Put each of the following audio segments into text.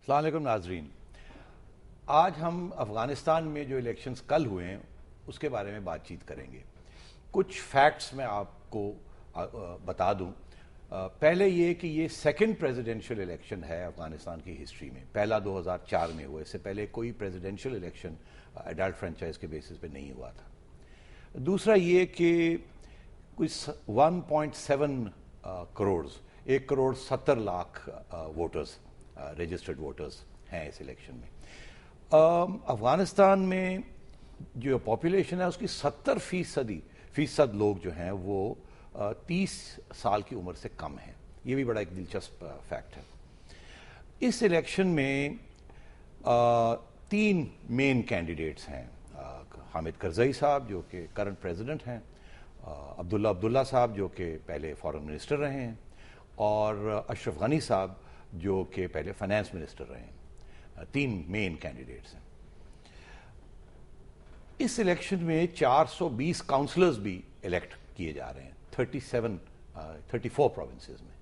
السلام علیکم ناظرین. آج ہم افغانستان میں جو الیکشنز کل ہوئے ہیں اس کے بارے میں بات چیت کریں گے. کچھ فیکٹس میں آپ کو بتا دوں. پہلے یہ کہ یہ سیکنڈ پریزیڈنشل الیکشن ہے افغانستان کی ہسٹری میں. پہلا 2004 میں ہوا. اس سے پہلے کوئی پریزیڈنشل الیکشن ایڈلٹ فرنچائز کے بیسس پہ نہیں ہوا تھا. دوسرا یہ کہ کوئی 1.7 crore 1.70 crore voters registered voters ہیں اس الیکشن میں. افغانستان میں جو پاپولیشن ہے اس کی 70% لوگ جو ہیں وہ 30 سال کی عمر سے کم ہیں. یہ بھی بڑا ایک دلچسپ فیکٹ ہے. اس الیکشن میں 3 مین کینڈیڈیٹس ہیں. حامد کرزئی صاحب جو کہ کرنٹ پریزیڈنٹ ہیں, عبداللہ صاحب جو کہ پہلے فارن منسٹر رہے ہیں, اور اشرف غنی صاحب جو کہ پہلے فائنانس منسٹر رہے ہیں. 3 مین کینڈیڈیٹس ہیں. اس الیکشن میں 420 کاؤنسلرز بھی الیکٹ کیے جا رہے ہیں 34 پروونسز میں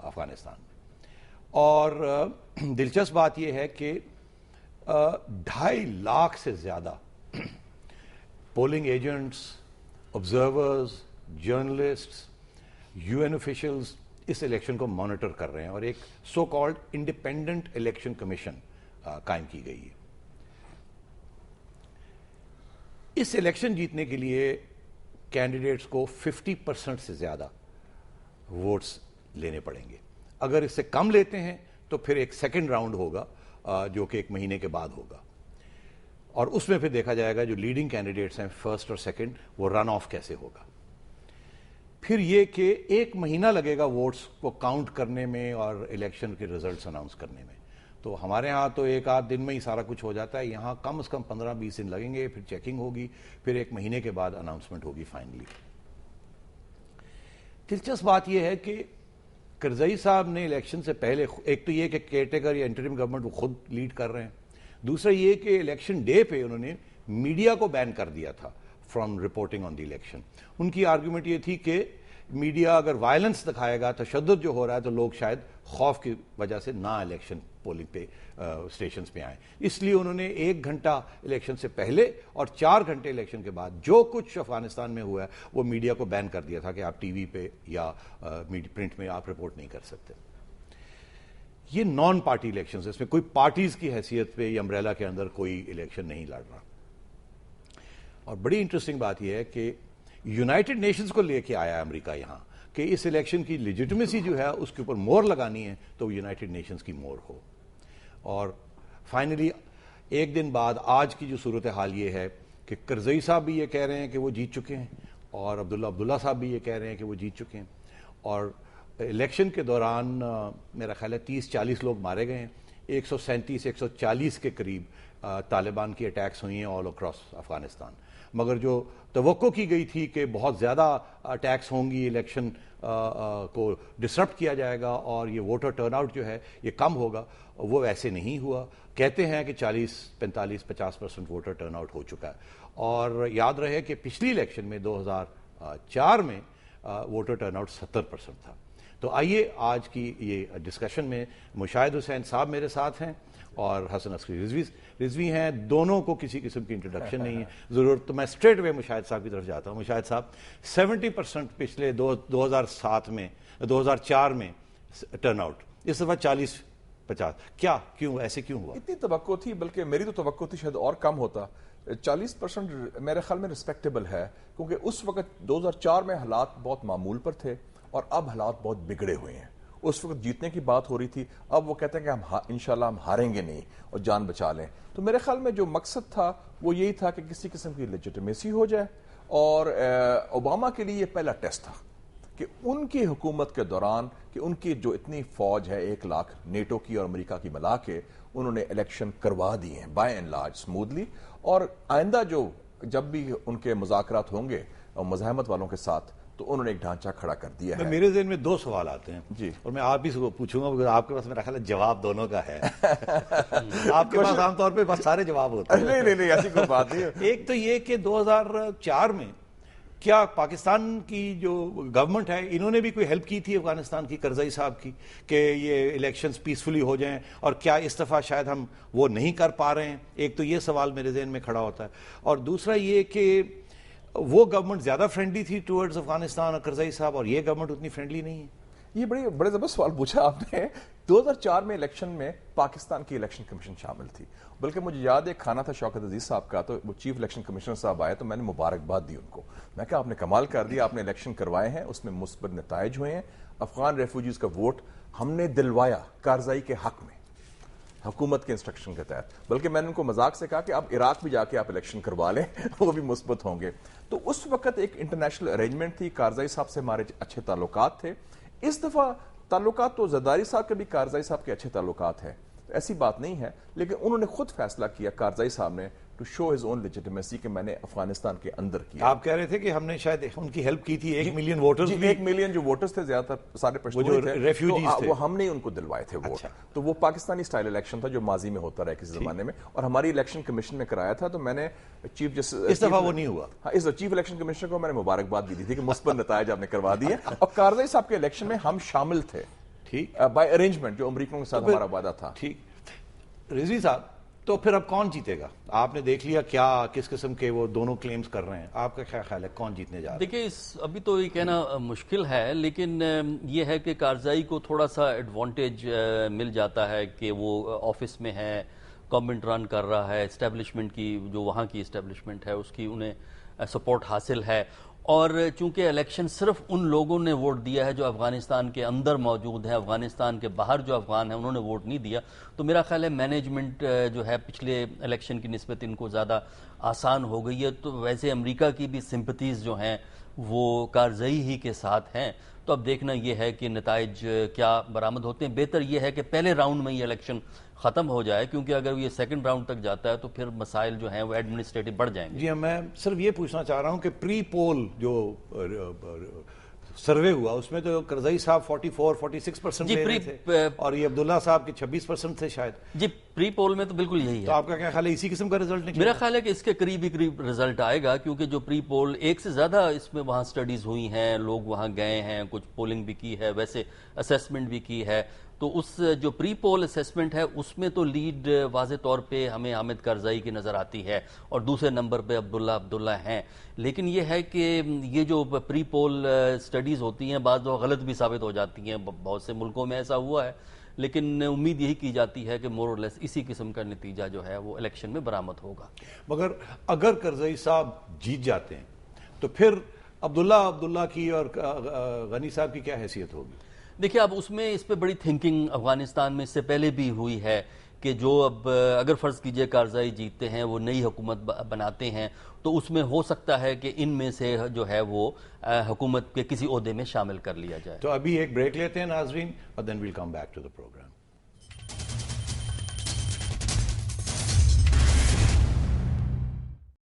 افغانستان میں. اور دلچسپ بات یہ ہے کہ 2.5 لاکھ سے زیادہ polling agents, observers, journalists, UN officials اس الیکشن کو مانیٹر کر رہے ہیں, اور ایک so called independent election commission قائم کی گئی ہے. اس الیکشن جیتنے کے لیے کینڈیڈیٹس کو 50% سے زیادہ ووٹس لینے پڑیں گے. اگر اس سے کم لیتے ہیں تو پھر ایک سیکنڈ راؤنڈ ہوگا جو کہ 1 مہینے کے بعد ہوگا, اور اس میں پھر دیکھا جائے گا جو لیڈنگ کینڈیڈیٹس ہیں فرسٹ اور سیکنڈ وہ رن آف کیسے ہوگا. پھر یہ کہ 1 مہینہ لگے گا ووٹس کو کاؤنٹ کرنے میں اور الیکشن کے ریزلٹس اناؤنس کرنے میں. تو ہمارے ہاں تو 1-8 دن میں ہی سارا کچھ ہو جاتا ہے. یہاں کم از کم 15-20 دن لگیں گے, پھر چیکنگ ہوگی, پھر 1 مہینے کے بعد اناؤنسمنٹ ہوگی فائنلی. دلچسپ بات یہ ہے کہ کرزئی صاحب نے الیکشن سے پہلے ایک تو یہ کہ کیئرٹیکر یا انٹرم گورنمنٹ وہ خود لیڈ کر رہے ہیں. دوسرا یہ کہ الیکشن ڈے پہ انہوں نے میڈیا کو بین کر دیا تھا from reporting on the election. ان کی آرگومنٹ یہ تھی کہ میڈیا اگر وائلنس دکھائے گا, تشدد جو ہو رہا ہے, تو لوگ شاید خوف کی وجہ سے نہ الیکشن پولنگ پہ اسٹیشنز پہ آئیں. اس لیے انہوں نے 1 گھنٹہ الیکشن سے پہلے اور 4 گھنٹے الیکشن کے بعد جو کچھ افغانستان میں ہوا ہے وہ میڈیا کو بین کر دیا تھا کہ آپ ٹی وی پہ یا پرنٹ میں آپ رپورٹ نہیں کر سکتے. یہ نان پارٹی الیکشنز, اس میں کوئی پارٹیز کی حیثیت پہ یا امبریلا کے اندر کوئی الیکشن نہیں لڑ رہا. اور بڑی انٹرسٹنگ بات یہ ہے کہ یونائٹڈ نیشنز کو لے کے آیا ہے امریکہ یہاں کہ اس الیکشن کی لیجیٹمیسی جو ہے اس کے اوپر مور لگانی ہے تو یونائٹڈ نیشنز کی مور ہو. اور فائنلی 1 دن بعد آج کی جو صورتحال یہ ہے کہ کرزئی صاحب بھی یہ کہہ رہے ہیں کہ وہ جیت چکے ہیں, اور عبداللہ صاحب بھی یہ کہہ رہے ہیں کہ وہ جیت چکے ہیں. اور الیکشن کے دوران میرا خیال ہے 30-40 لوگ مارے گئے ہیں. 137-140 کے قریب طالبان کی اٹیکس ہوئی ہیں آل اکراس افغانستان. مگر جو توقع کی گئی تھی کہ بہت زیادہ اٹیکس ہوں گی, الیکشن کو ڈسرپٹ کیا جائے گا اور یہ ووٹر ٹرن آؤٹ جو ہے یہ کم ہوگا, وہ ایسے نہیں ہوا. کہتے ہیں کہ 40-45-50% ووٹر ٹرن آؤٹ ہو چکا ہے. اور یاد رہے کہ پچھلی الیکشن میں 2004 میں ووٹر ٹرن آؤٹ 70% تھا. تو آئیے آج کی یہ ڈسکشن میں مشاہد حسین صاحب میرے ساتھ ہیں اور حسن عسکری رضوی ہیں. دونوں کو کسی قسم کی انٹروڈکشن نہیں ہے ضرورت, تو میں اسٹریٹ وے مشاہد صاحب کی طرف جاتا ہوں. مشاہد صاحب, 70% پچھلے 2004 میں ٹرن آؤٹ, اس دفعہ 40-50, کیوں ایسے کیوں ہوا؟ اتنی توقع تھی, بلکہ میری تو توقع تھی شاید اور کم ہوتا. 40% میرے خیال میں ریسپیکٹیبل ہے, کیونکہ اس وقت 2004 میں حالات بہت معمول پر تھے اور اب حالات بہت بگڑے ہوئے ہیں. اس وقت جیتنے کی بات ہو رہی تھی, اب وہ کہتے ہیں کہ انشاءاللہ ہم ہاریں گے نہیں اور جان بچا لیں. تو میرے خیال میں جو مقصد تھا وہ یہی تھا کہ کسی قسم کی لیجیٹمیسی ہو جائے. اور اوباما کے لیے یہ پہلا ٹیسٹ تھا کہ ان کی حکومت کے دوران کہ ان کی جو اتنی فوج ہے 1 لاکھ نیٹو کی اور امریکہ کی ملا کے, انہوں نے الیکشن کروا دیے ہیں بائی اینڈ لارج اسموتھلی. اور آئندہ جب بھی ان کے مذاکرات ہوں گے مزاحمت والوں کے ساتھ تو انہوں نے ایک ڈھانچہ کھڑا کر دیا ہے. میرے ذہن میں 2 سوال آتے ہیں جی, اور میں آپ بھی پوچھوں گا کیونکہ آپ کے پاس میرا خیال ہے جواب دونوں کا ہے. آپ کے پاس عام طور پہ بس سارے جواب ہوتے ہیں. نہیں ایسی کوئی بات نہیں. ایک تو یہ کہ 2004 میں کیا پاکستان کی جو گورنمنٹ ہے انہوں نے بھی کوئی ہیلپ کی تھی افغانستان کی کرزئی صاحب کی کہ یہ الیکشنز پیسفلی ہو جائیں، اور کیا اس دفعہ شاید ہم وہ نہیں کر پا رہے ہیں؟ ایک تو یہ سوال میرے ذہن میں کھڑا ہوتا ہے، اور دوسرا یہ کہ وہ گورنمنٹ زیادہ فرینڈلی تھی ٹورڈز افغانستان اور کرزئی صاحب، اور یہ گورنمنٹ اتنی فرینڈلی نہیں ہے۔ یہ بڑے زبردست سوال پوچھا آپ نے۔ 2004 میں الیکشن میں پاکستان کی الیکشن کمیشن شامل تھی، بلکہ مجھے یاد ہے کھانا تھا شوکت عزیز صاحب کا، تو وہ چیف الیکشن کمشنر صاحب آئے تو میں نے مبارکباد دی ان کو، میں کہا آپ نے کمال کر دیا، آپ نے الیکشن کروائے ہیں، اس میں مثبت نتائج ہوئے ہیں، افغان ریفیوجیز کا ووٹ ہم نے دلوایا کارزائی کے حق میں حکومت کے انسٹرکشن کے تحت، بلکہ میں نے ان کو مذاق سے کہا کہ اب عراق بھی جا کے آپ الیکشن کروا لیں وہ بھی مثبت ہوں گے۔ تو اس وقت ایک انٹرنیشنل ارینجمنٹ تھی، کارزائی صاحب سے ہمارے اچھے تعلقات تھے۔ اس دفعہ تعلقات تو زرداری صاحب کے بھی کارزائی صاحب کے اچھے تعلقات ہیں، ایسی بات نہیں ہے، لیکن انہوں نے خود فیصلہ کیا کارزائی صاحب نے to show his own legitimacy کہ میں نے افغانستان کے اندر کیا۔ آپ کہہ رہے تھے کہ ہم نے شاید ان کی ہیلپ کی تھی، 1 ملین ووٹرز بھی، 1 ملین جو ووٹرز تھے زیادہ تر سارے پشتون تھے، ریفیوجیز تھے، وہ ہم نے ان کو دلوائے تھے ووٹ۔ تو وہ پاکستانی سٹائل الیکشن تھا جو ماضی میں ہوتا رہا کسی زمانے میں، اور ہماری الیکشن کمیشن نے کرایا تھا، تو میں نے چیف جسٹس، اس دفعہ وہ نہیں ہوا، ہاں اس چیف الیکشن کمشنر کو میں نے مبارکباد دی تھی کہ مثبت نتائج آپ نے کروا دیے، اور کارزائی صاحب کے الیکشن میں ہم شامل تھے ٹھیک بائی ارینجمنٹ، جو امریکیوں کے ساتھ ہمارا وعدہ تھا۔ ٹھیک رضوی صاحب، تو پھر اب کون جیتے گا؟ آپ نے دیکھ لیا کیا کس قسم کے وہ دونوں کلیمز کر رہے ہیں، آپ کا کیا خیال ہے کون جیتنے جا رہا ہے؟ دیکھیں ابھی تو یہ کہنا مشکل ہے، لیکن یہ ہے کہ کارزائی کو تھوڑا سا ایڈوانٹیج مل جاتا ہے کہ وہ آفس میں ہے، گورنمنٹ رن کر رہا ہے، اسٹیبلشمنٹ کی جو وہاں کی اسٹیبلشمنٹ ہے اس کی انہیں سپورٹ حاصل ہے، اور چونکہ الیکشن صرف ان لوگوں نے ووٹ دیا ہے جو افغانستان کے اندر موجود ہیں، افغانستان کے باہر جو افغان ہیں انہوں نے ووٹ نہیں دیا، تو میرا خیال ہے مینجمنٹ جو ہے پچھلے الیکشن کی نسبت ان کو زیادہ آسان ہو گئی ہے۔ تو ویسے امریکہ کی بھی سمپتیز جو ہیں وہ کارزئی ہی کے ساتھ ہیں، تو اب دیکھنا یہ ہے کہ نتائج کیا برآمد ہوتے ہیں۔ بہتر یہ ہے کہ پہلے راؤنڈ میں یہ الیکشن ختم ہو جائے، کیونکہ اگر یہ سیکنڈ راؤنڈ تک جاتا ہے تو پھر مسائل جو ہیں وہ ایڈمنسٹریٹو بڑھ جائیں گے۔ جی میں صرف یہ پوچھنا چاہ رہا ہوں کہ پری پول جو سروے ہوا اس میں تو کرزئی صاحب 44-46% لے رہے تھے، اور یہ عبداللہ صاحب کے 26% تھے شاید۔ جی پری پول میں تو بالکل یہی ہے۔ تو آپ کا کیا خیال ہے اسی قسم کا رزلٹ نکلے؟ میرا خیال ہے کہ اس کے قریب ہی قریب رزلٹ آئے گا، کیونکہ جو پری پول ایک سے زیادہ اس میں وہاں سٹڈیز ہوئی ہیں، لوگ وہاں گئے ہیں، کچھ پولنگ بھی کی ہے، ویسے اسیسمنٹ بھی کی ہے، تو اس جو پری پول اسیسمنٹ ہے اس میں تو لیڈ واضح طور پہ ہمیں حامد کارزائی کی نظر آتی ہے، اور دوسرے نمبر پہ عبداللہ ہیں، لیکن یہ ہے کہ یہ جو پری پول سٹڈیز ہوتی ہیں بعض دفعہ غلط بھی ثابت ہو جاتی ہیں، بہت سے ملکوں میں ایسا ہوا ہے، لیکن امید یہی کی جاتی ہے کہ مور اور لیس اسی قسم کا نتیجہ جو ہے وہ الیکشن میں برآمد ہوگا۔ مگر اگر کرزئی صاحب جیت جاتے ہیں تو پھر عبداللہ کی اور غنی صاحب کی کیا حیثیت ہوگی؟ دیکھیں اب اس پہ بڑی تھنکنگ افغانستان میں اس سے پہلے بھی ہوئی ہے کہ جو اب اگر فرض کیجئے کارزائی جیتتے ہیں، وہ نئی حکومت بناتے ہیں، تو اس میں ہو سکتا ہے کہ ان میں سے جو ہے وہ حکومت کے کسی عہدے میں شامل کر لیا جائے۔ تو ابھی ایک بریک لیتے ہیں ناظرین، اور then welcome back to the programme.